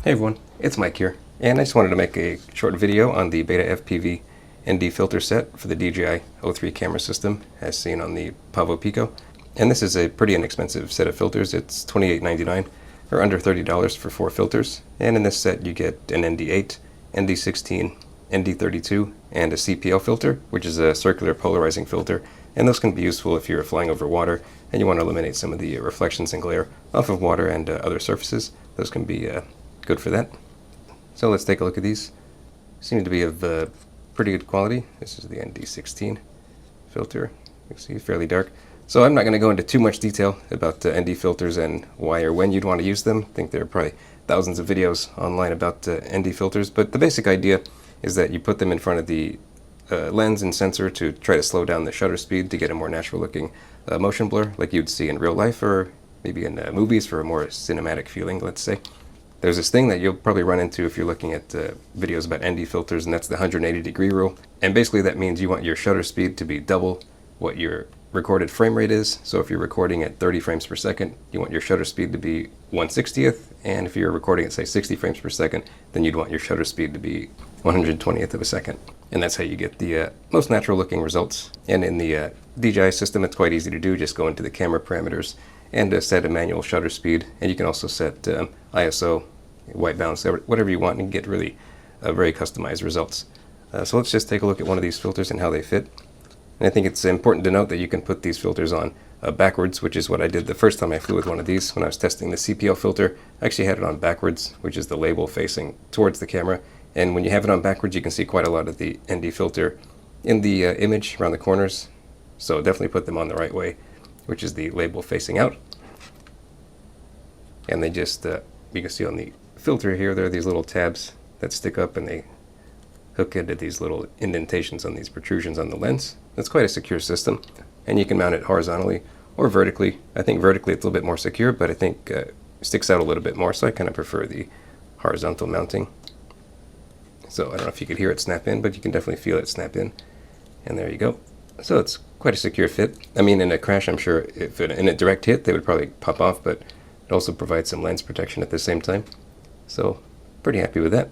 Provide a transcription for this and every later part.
Hey everyone, it's Mike here, and I just wanted to make a short video on the BetaFPV ND Filter set for the DJI O3 camera system as seen on the Pavo Pico. And this is a pretty inexpensive set of filters. It's $28.99 or under $30 for 4 filters. And in this set you get an ND8, ND16, ND32, and a CPL filter, which is a circular polarizing filter. And those can be useful if you're flying over water and you want to eliminate some of the reflections and glare off of water and other surfaces. Those can be good for that. So let's take a look at these. Seem to be of pretty good quality. This is the ND16 filter. You can see fairly dark. So I'm not going to go into too much detail about ND filters and why or when you'd want to use them. I think there are probably thousands of videos online about ND filters, but the basic idea is that you put them in front of the lens and sensor to try to slow down the shutter speed to get a more natural looking motion blur like you'd see in real life or maybe in movies for a more cinematic feeling, let's say. There's this thing that you'll probably run into if you're looking at videos about ND filters, and that's the 180-degree rule. And basically that means you want your shutter speed to be double what your recorded frame rate is. So if you're recording at 30 frames per second, you want your shutter speed to be 1/60th. And if you're recording at, say, 60 frames per second, then you'd want your shutter speed to be 120th of a second. And that's how you get the most natural looking results. And in the DJI system, it's quite easy to do. Just go into the camera parameters and set a manual shutter speed. And you can also set ISO, white balance, whatever you want, and get really very customized results. So let's just take a look at one of these filters and how they fit. And I think it's important to note that you can put these filters on backwards, which is what I did the first time I flew with one of these. When I was testing the CPL filter, I actually had it on backwards, which is the label facing towards the camera. And when you have it on backwards, you can see quite a lot of the ND filter in the image around the corners. So definitely put them on the right way, which is the label facing out. And they just, you can see on the filter here, there are these little tabs that stick up and they hook into these little indentations on these protrusions on the lens. It's quite a secure system, and you can mount it horizontally or vertically. I think vertically it's a little bit more secure, but I think it sticks out a little bit more, so I kind of prefer the horizontal mounting. So I don't know if you could hear it snap in, but you can definitely feel it snap in. And there you go. So it's quite a secure fit. I mean, in a crash, I'm sure if in a direct hit, they would probably pop off, but it also provides some lens protection at the same time. So pretty happy with that.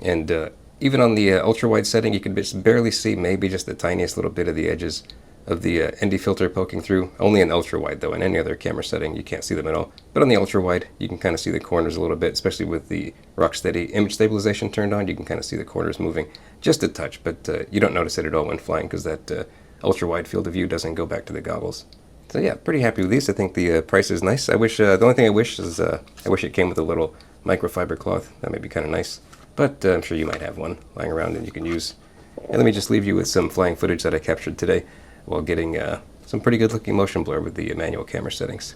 And even on the ultra-wide setting, you can just barely see maybe just the tiniest little bit of the edges of the ND filter poking through. Only in ultra-wide though. In any other camera setting, you can't see them at all. But on the ultra-wide, you can kind of see the corners a little bit, especially with the rock-steady image stabilization turned on. You can kind of see the corners moving just a touch, but you don't notice it at all when flying because that ultra-wide field of view doesn't go back to the goggles. So yeah, pretty happy with these. I think the price is nice. I wish the only thing I wish is I wish it came with a little microfiber cloth. That may be kind of nice, but I'm sure you might have one lying around and you can use. And let me just leave you with some flying footage that I captured today while getting some pretty good looking motion blur with the manual camera settings.